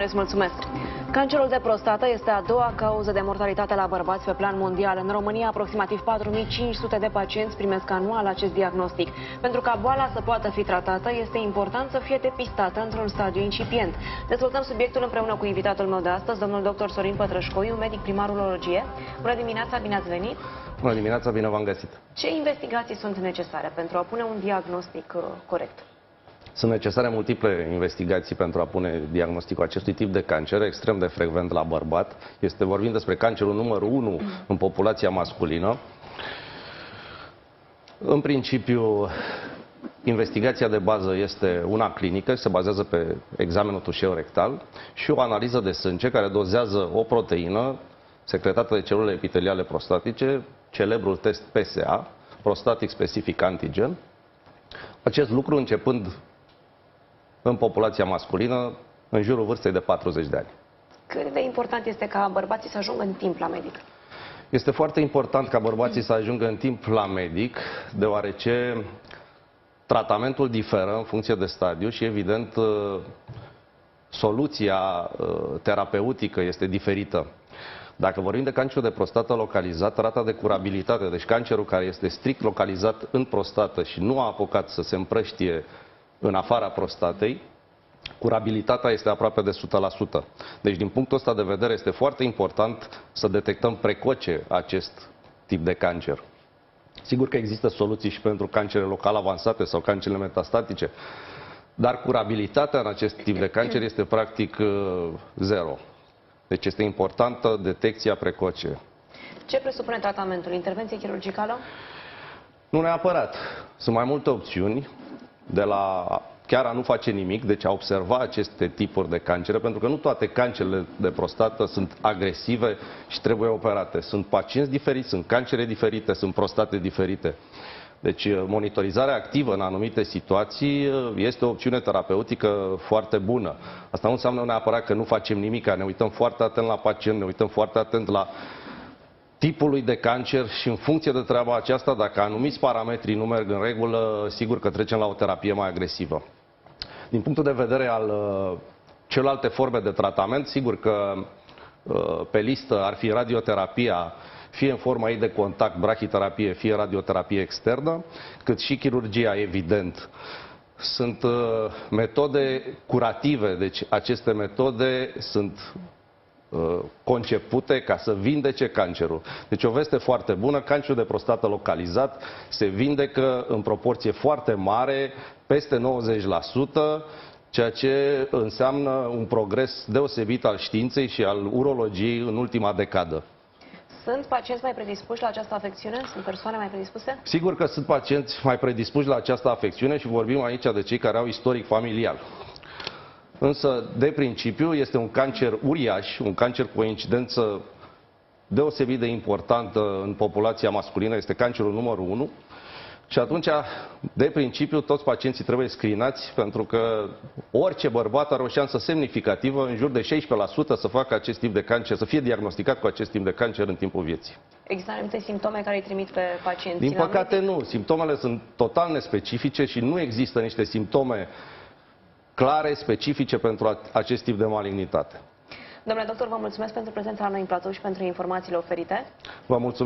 Îți mulțumesc. Cancerul de prostată este a doua cauză de mortalitate la bărbați pe plan mondial. În România, aproximativ 4500 de pacienți primesc anual acest diagnostic. Pentru ca boala să poată fi tratată, este important să fie depistată într-un stadiu incipient. Dezvoltăm subiectul împreună cu invitatul meu de astăzi, domnul dr. Sorin Pătrășcoiu, medic primar urologie. Bună dimineața, bine ați venit! Bună dimineața, bine v-am găsit! Ce investigații sunt necesare pentru a pune un diagnostic corect? Sunt necesare multiple investigații pentru a pune diagnosticul acestui tip de cancer, extrem de frecvent la bărbat. Vorbim despre cancerul numărul 1 în populația masculină. În principiu, investigația de bază este una clinică, se bazează pe examenul tușeu rectal și o analiză de sânge care dozează o proteină secretată de celule epiteliale prostatice, celebrul test PSA, Prostatic Specific Antigen. Acest lucru începând în populația masculină, în jurul vârstei de 40 de ani. Cât de important este ca bărbații să ajungă în timp la medic? Este foarte important ca bărbații să ajungă în timp la medic, deoarece tratamentul diferă în funcție de stadiu și, evident, soluția terapeutică este diferită. Dacă vorbim de cancer de prostată localizat, rata de curabilitate, deci cancerul care este strict localizat în prostată și nu a apucat să se împrăștie în afara prostatei, curabilitatea este aproape de 100%. Deci, din punctul ăsta de vedere, este foarte important să detectăm precoce acest tip de cancer. Sigur că există soluții și pentru cancere local avansate sau cancerele metastatice, dar curabilitatea în acest tip de cancer este practic zero. Deci este importantă detecția precoce. Ce presupune tratamentul? Intervenție chirurgicală? Nu neapărat. Sunt mai multe opțiuni, de la chiar a nu face nimic, deci a observa aceste tipuri de cancere, pentru că nu toate cancerele de prostată sunt agresive și trebuie operate. Sunt pacienți diferiți, sunt cancere diferite, sunt prostate diferite. Deci monitorizarea activă în anumite situații este o opțiune terapeutică foarte bună. Asta nu înseamnă neapărat că nu facem nimic, ne uităm foarte atent la pacient, ne uităm foarte atent la tipului de cancer și în funcție de treaba aceasta, dacă anumiți parametri nu merg în regulă, sigur că trecem la o terapie mai agresivă. Din punctul de vedere al celelalte forme de tratament, sigur că pe listă ar fi radioterapia, fie în forma ei de contact, brachiterapie, fie radioterapie externă, cât și chirurgia, evident. Sunt metode curative, deci aceste metode sunt concepute ca să vindece cancerul. Deci o veste foarte bună, cancerul de prostată localizat se vindecă în proporție foarte mare, peste 90%, ceea ce înseamnă un progres deosebit al științei și al urologiei în ultima decadă. Sunt pacienți mai predispuși la această afecțiune? Sunt persoane mai predispuse? Sigur că sunt pacienți mai predispuși la această afecțiune și vorbim aici de cei care au istoric familial. Însă, de principiu, este un cancer uriaș, un cancer cu o incidență deosebit de importantă în populația masculină, este cancerul numărul 1. Și atunci, de principiu, toți pacienții trebuie screenați, pentru că orice bărbat are o șansă semnificativă, în jur de 16%, să facă acest tip de cancer, să fie diagnosticat cu acest tip de cancer în timpul vieții. Există anumite simptome care îi trimit pe pacienți? Din păcate nu. Simptomele sunt total nespecifice și nu există niște simptome clare, specifice pentru acest tip de malignitate. Domnule doctor, vă mulțumesc pentru prezența la noi în platou și pentru informațiile oferite. Vă mulțumesc.